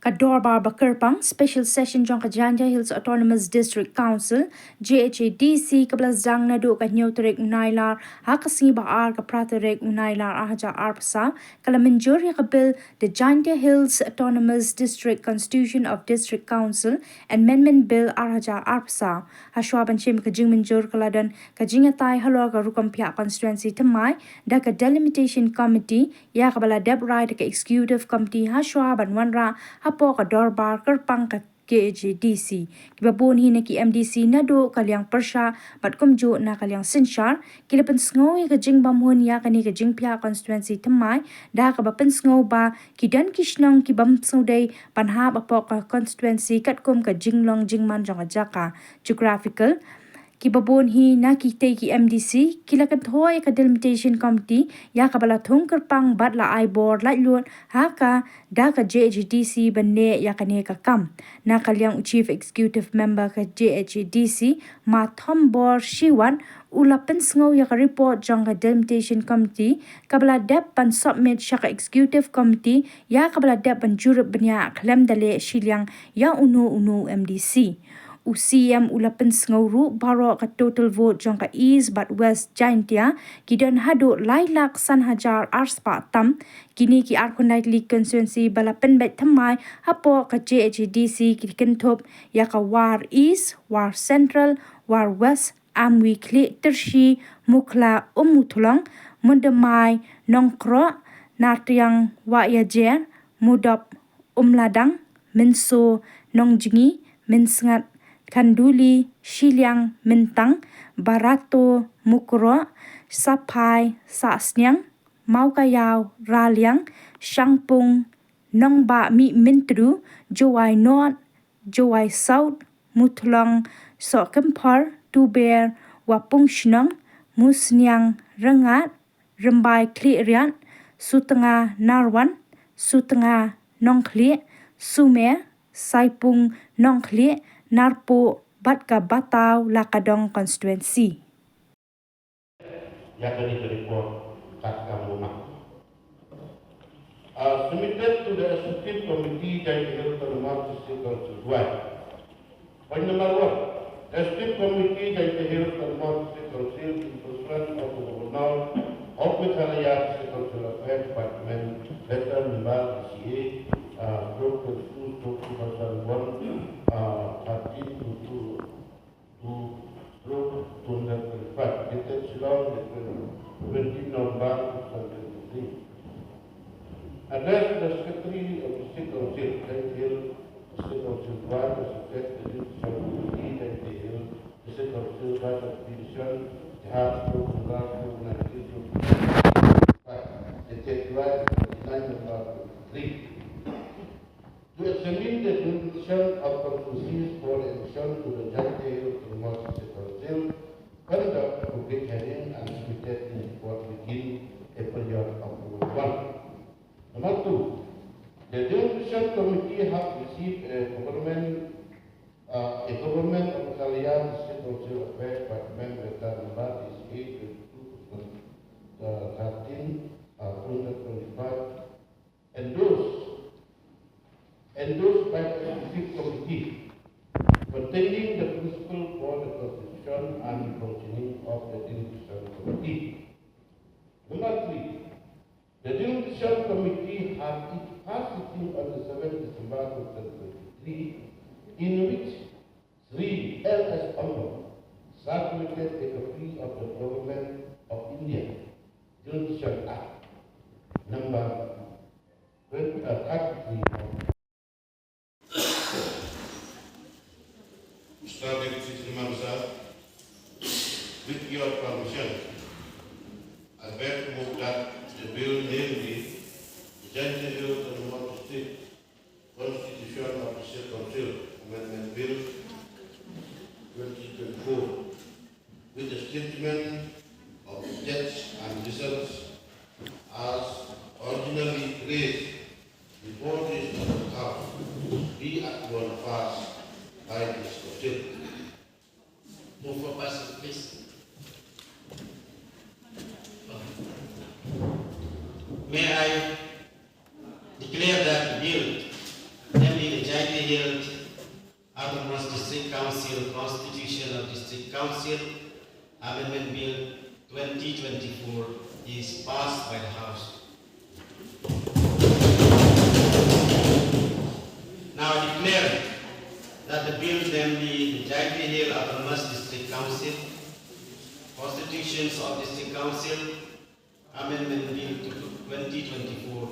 Kadorbar Bakerpang Special Session Jong Kajanja Hills Autonomous District Council JHADC Kablazang Nadu Kanyotrek Unailar Hakasi Baar Kapraterek Unailar Ahaja Arpsa Kalamanjur Yakabil the Janja Hills Autonomous District Constitution of District Council Amendment Bill Ahaja Arpsa Hashwaban Chim Kajing Manjur Kaladan Kajingatai Haloga Rukampia Constituency Tamai Daka Delimitation Committee Yakabala Debrai Daka Executive Committee Hashwaban Wanra Hapo ka Dorbar Kerpang ka KJDC. Kibabun hina ki MDC na do kalyang persya bat kumjo na kalyang sinshar kila pensngo ka jing bamhun ya kani ka jing pia constituency tamai da ka ba pensngo ba kidan kishnong ki bam sudai panha ba po ka constituency katkum ka jinglong jingman jong jaka geographical Kibabon hi na kitay ki MDC kilakat hoy ka delimitation committee ya kabala thong kerpang bat la ai board la lun ha ka da ka JHDC banne ya kane ka kam na kalyang chief executive member ka JHDC ma thombor shiwan ulapen sngo ya ka report jong ka delimitation committee kabala dep pan submit sya ka executive committee ya kabala dep pan jurup banya klem dale shilyang ya unu MDC UCM ulapen sngawru baro ka total vote jong ka East but West Jaintia kidan hado lailak san hajar arspa tam kini ki Arkonite League constituency balapen bet thamai hapo ka JHDC kikentop ya ka War East, War Central, War West amwi kli tershi mukla umutulong mundamai nongkro natriang wa yajer mudop umladang menso nongjingi mensngat Kanduli, Shiliang, Mentang, Barato, Mukro, Sapai, Sasnyang, Maukayaw, Raliang, Shangpung, Nongba Mi Mintru, Jowai North, Jowai South, Mutlong, Sokempar, Tuber, Wapung Shnong, Musnyang, Rengat, Rembai Klirian, Sutengah Narwan, Sutengah Nongkli, Sumer, Saipung Nongkli, Narpo Batka Batau Lakadong constituency. Yang ini report kat kamu mak. Submitted to the executive committee that is held on March 6 Point number 1. Executive committee that is held on March 6 in pursuance of the Governor of Meghalaya Secretarial Affairs Department letter number DCA Group 2001 13 to 225 dated Shillong 20 November 2023. Address the Secretary of the State Council, Hill, State Council 1, the Secretary of the Hill, the State Council 1 of Division, the House of the Last of 1925, dated July 29 November 2023. To examine the jurisdiction of controversies for election to the Judge Hill to Mosque Council, conduct public hearing and submitted in report within a period of 1. Number 2, the jurisdiction committee have received a government of Meghalaya State Council Affairs Department letter number DCA 2013 225 endorsed by the executive committee containing the principle for the constitution and functioning of the jurisdiction committee. Number 3, the jurisdiction committee had its first sitting on the 7th December 2023, in which Sri L.S. Amno circulated a copy of the Government of India Jurisdiction Act number 33. Mr. Deputy Mansa, with your permission, I beg to move that the bill, namely the Judge Hill to the North State Constitution of the State Council Amendment Bill 2024, with the statement of objects and results as originally raised before this House, be at one pass by this Council. Move for passage, please. May I declare that the bill, namely Council Amendment Bill 2024 is passed by the House. Now I declare that the bill, namely the Jagdeo Hill Autonomous District Council, Constitutions of District Council Amendment Bill 2024,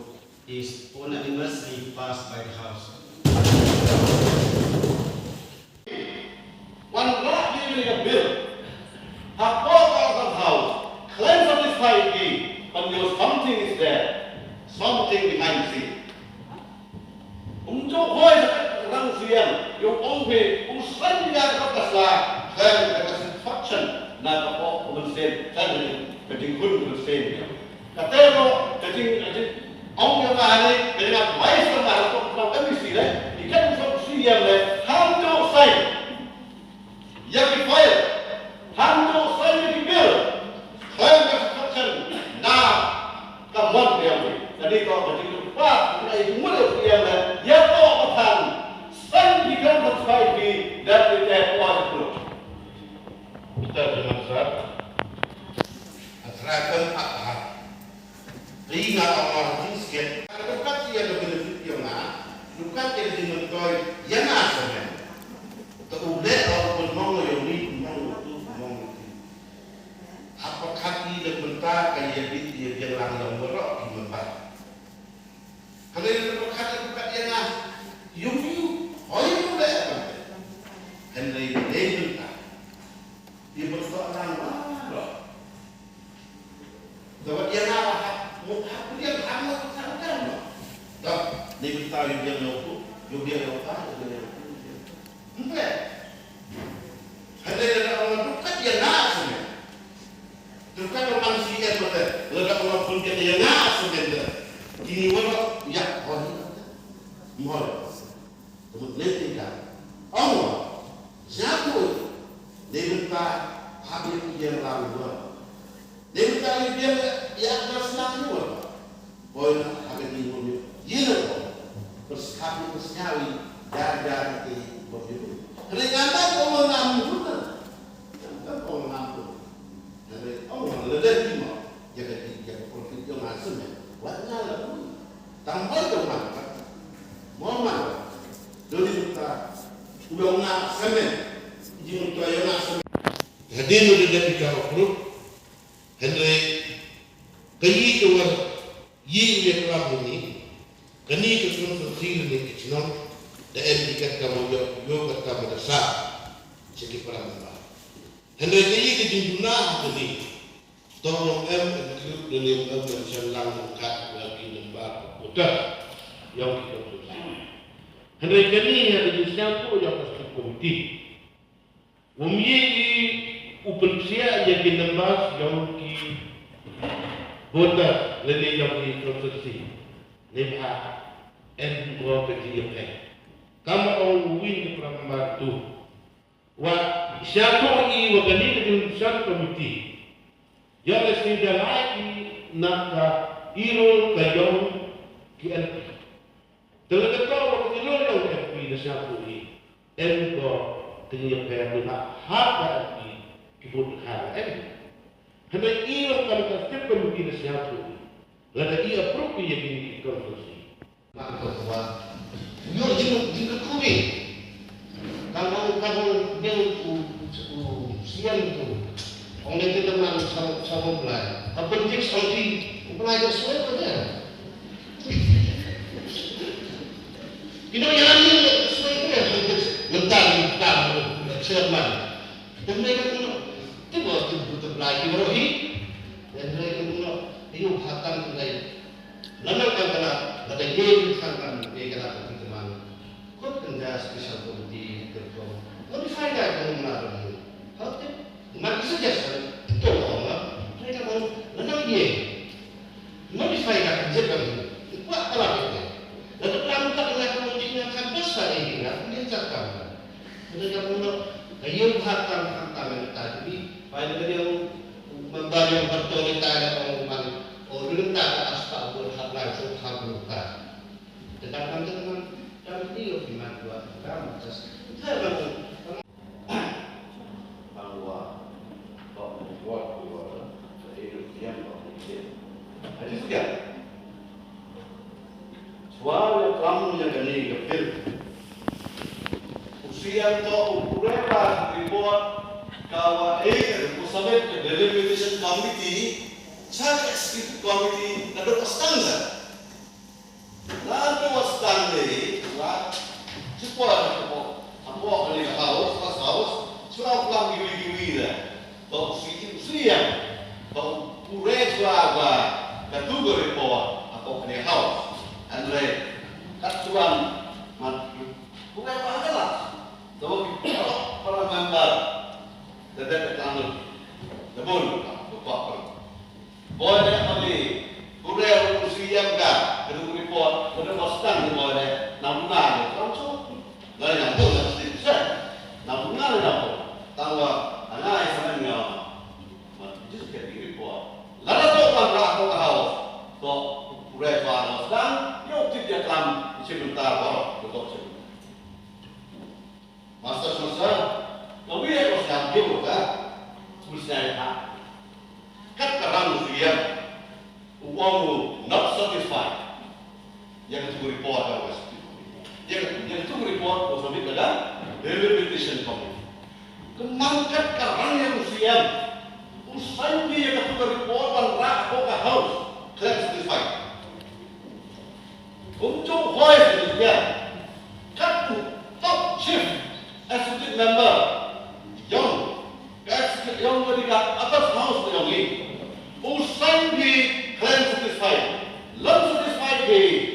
is unanimously passed by the House. One not giving a bill, have brought out of the house, cleanse of this society, but your something is there, something behind the scene. Untuk koi rang siang, yung ongpe usan dia kertas lah, dan satisfaction na kapok kumensen, dan keting kun kumensen. Katero keting ongpe mahal, dengan mais mahal untuk kalau emisi le, ikan untuk siang le, hantu saya. Yang file, hantu saya di bill, saya satisfaction na kawan dia. Jadi kalau keting lupa, kita itu mudah siang le. Ya Tuhan, sang dikan society that we have possible. Kita dengan zat atrakan akar. Ringa Allah jinsket. Lukat yang benefit yang lukat yang dimentoy yang asalnya. Teruleh orang menong yang ni menong tu menong. Apa kaki dan bentar kaya bit yang lang yang berok di mempat. Kalau yang lukat yang yung oyu le apa? Henry David dia bersoalan apa? Dapat yang apa? Muka dia amat sangat. Tak, dia tahu dia nak tu, dia apa? Enggak. Henry orang lukat yang semua. Lukat orang manusia betul. Lukat orang pun dia yang semua. Ini orang ya orang mohon, kemudian tidak. Allah, siapa? Dia minta habis yang lalu. Dia minta dia yang bersenang boleh habis minggu. Ia terus habis bersenyawi dar di bawah. Kerana orang nampu, orang nampu. Jadi orang lebih lima, jadi profit yang asal. Wajah lalu, tambah dengan Muhammad, dulu kita udah nak semen, jin kita yang nak semen. Hadir udah jadi cara grup, Henry, kayi tu ye yang lalu ni, kini kita mesti ni kecil, dan ikat kamu yo kata berdasar, jadi perang. Henry kayi kejunjuna ni. Tolong include dalam mensalang kat lagi lembar kota yang kita tulis. Henry kini ada jenisnya tu yang pasti komiti. Umumnya open sia yang lembar yang ki kota lebih yang ki konstruksi. Lemah dua kecil. Kamu orang win di perang tu. Wah siapa ini wakani dengan komiti. Yang sudah lagi nak irul kayong KLP. Terletak waktu irul yang KLP nasyaku ini, engko tinggal perlu hak KLP kebutuhan ini. Hanya irul kalau kita perlu nasyaku, lalu ia perlu yang ini konstruksi. Maka bahwa yo jika kumi, kalau dia siang itu. Orang itu teman sama belai. Apa penting sekali belai sesuai pada. Kita yang ini sesuai pada. Mentang cerman. Dan mereka pun tiba tiba belai diberohi. Dan mereka pun hidup hakam belai. Lama kan kena ada game hakam dia kena teman. Kau kerja spesial komiti kerja. Modify dah kalau mana. Hakam Maka saja itu orang mereka mau menang dia, modify kerja kami, buat kalau itu. Lalu kalau tak dengan kemudian akan besar ini, dia cakap, mereka mau kayu hakam tadi, pada dia membantu yang bertolak ada orang orang tak asal berhak langsung hak luka. Tetapi teman kami dia firman Tuhan, kami just bahwa juga. Suara kamu yang gani kepil. Usia to ukurela report kawa usamet ke delimitation committee, cak executive committee nado pastangsa. Lalu wastande, lah, cepat apa kali haus, pas haus, suara pulang giwi dah. Tau usia, tau pure suara, katu report apa kali haus. Andre, kat tuan, mat, pure apa lah? Tau para member, tetap terlalu, debun, bapak. Boleh kali, pure usia enggak. Kedua report, kedua pastang boleh namungan, langsung, dari yang pun mesti bisa, namungan apa? Tahu anak sama dengan, just get the report. Lalu tu orang berapa kau, tu pura pura pastang, yuk tidak kelam sebentar baru betul sebentar. Master, lebih ekor siapa dia kan? Tulisnya apa? Kat kerang usia, uangmu not satisfied. Yang itu report apa sih? Yang itu report bersama dengan delimitation committee. Kemangkat kerang yang usia, usai dia yang itu report dan rak boga house, kalian satisfied. Untuk voice dia, kat top chief executive member, yang mereka atas house yang ini, usai dia kalian satisfied, lalu satisfied dia.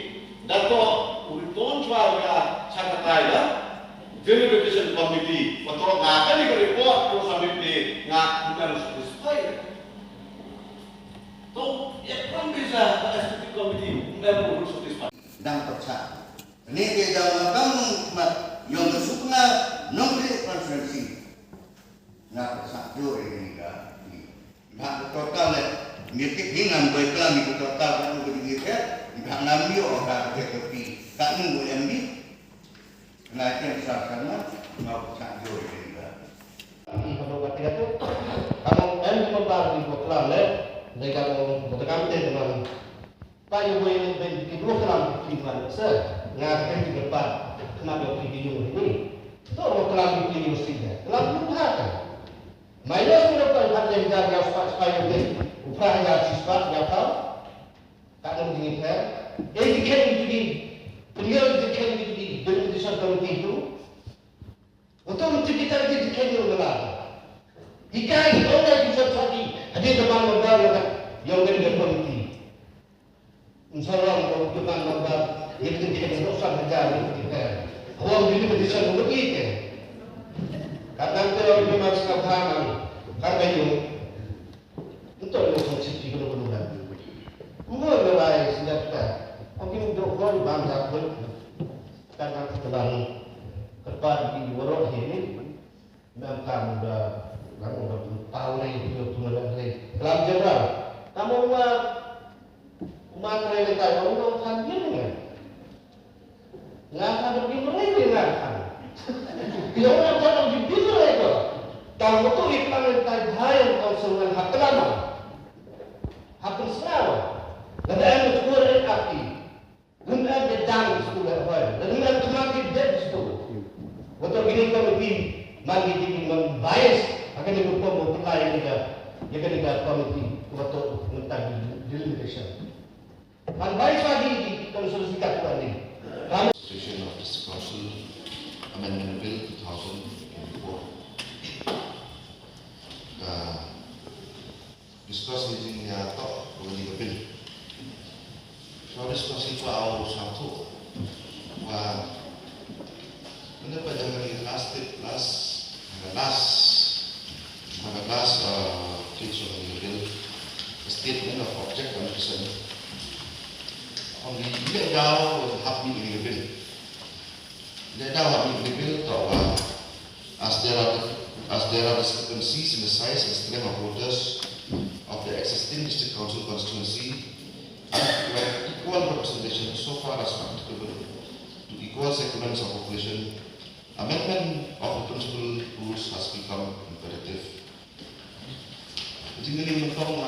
Dato urutan cuaca cakatai dah, delimitation committee, betul ngapa ni report terus sampai di ngak bukan satisfied. Tu, ya kan bisa executive committee memang harus satisfied. Dan percaya. Ini dia dalam kamu yang bersukna nombor konferensi. Nak percaya jauh ini kan. Nak total le, mirip dengan baiklah mirip total kan begitu. Ikan nami orang ketepi, tak nunggu yang ni, naiknya besar sana, mau sanjur ini kan. Kalau kata itu, kalau membar di program le, mereka berdekat dengan Pak Yogi di program lingkungan besar, ngapain di depan, kenapa video ini? Itu program di universiti, kelam lupa kan? Mayos merupakan hal yang jaga supaya upaya siswa yang tahu. Tak ada begini kan? Dikenal di delimitation committee itu. Untuk kita dikenal dengan. Jika orang bisa tadi ada teman member yang dari committee. Insyaallah kalau teman member yang dikenal usah berjalan kita. Orang delimitation committee. Kadang kalau memang sangat paham, karena itu untuk mencuci benar-benar. Mula mulai sejak mungkin dua bangsa pun karena setelah kerja di Warok ini memang dah tahun ini itu lagi dalam general. Kamu umat mereka yang orang sambil dengan nggak ada dimulai dengan kan? Yang orang jangan dimulai itu. Kalau betul iklan yang terhayal konsumen hak lama, hak bersama. Dan yang kedua adalah arti. Dengan dedang sekolah awal. Dan dengan semakin depth itu. Untuk ini komiti mari ini membias akan dibuka memperlayan juga. Jika tidak komiti untuk mentagi delimitation. Membias lagi di konsolidasi kami. Session of District Council Amendment Bill 2024. Discuss using top political bill. So diskusi itu awal satu, menurut pandangan ini last teach of the bill, statement of object and reason. Only dia jauh hak ini bill. Dia jauh hak ini bill bahwa as there are discrepancies in the size and strength of voters of the existing district council constituency. Equal representation so far as practicable to equal segments of population, amendment of the principal rules has become imperative. Jadi ini mentong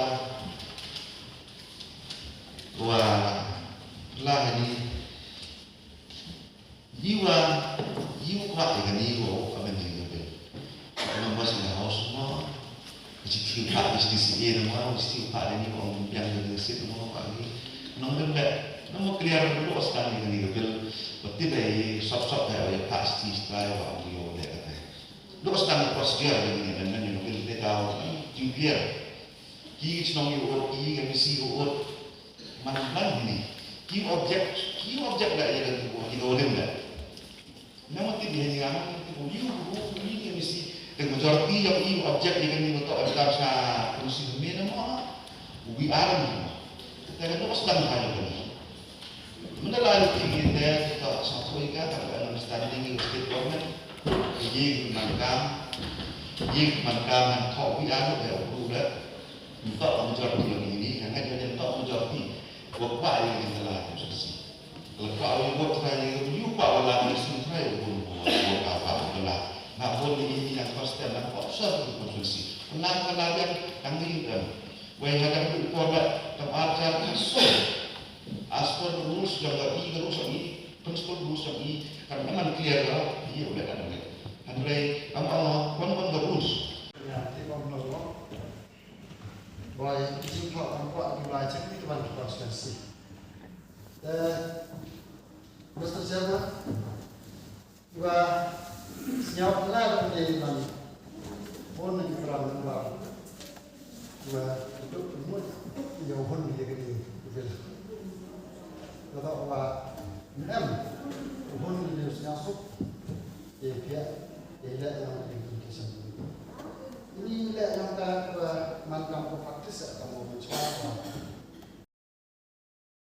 Wah, lah ini jiwa kuat dengan jiwa apa yang kita beli. Kalau masih nak haus semua, mesti kuat mesti sihir semua, mesti kuat ini orang yang ada sih semua pagi. Nombor clear dulu sekali dengan kita beli. Betul deh, sop dah, pasti setelah orang dia boleh kata. Dulu sekali prosedur dengan yang beli kita tahu, clear. Kiri senang kiri mesti mana ini? Key object dah yang kita boleh dah. Nama tu dia ni ramai tu ini mesti dengan majoriti yang ini objek yang ini untuk ada sa kursi mana nama ubi alam. Kita kan sedang hal ini. Mendalam tinggi dia kita satu ikan kalau understanding state government, ini mankam kau ubi alam dia udah untuk majoriti yang ini karena dia untuk majoriti. Bapa yang telah terjadi. Kalau kau buat terakhir, you pak wala mesti terakhir pun buat apa wala. Nak pun ini yang pasti nak observe konsumsi. Kenal yang ini kan. Wei ada buat tempat kasus. Aspor rules yang rules ini, principal rules ini karena memang clear lah. Dia boleh ada. Andrei, kamu rules. Ya, tiba benar. Boy, jumpa tanpa dibaca itu kan konsensus. Mr. Chairman, wa senyap lah dari mana pun yang terang wa itu semua yang pun dia kini betul. Kalau wa pun dia senyap dia pihak dia yang ini lah yang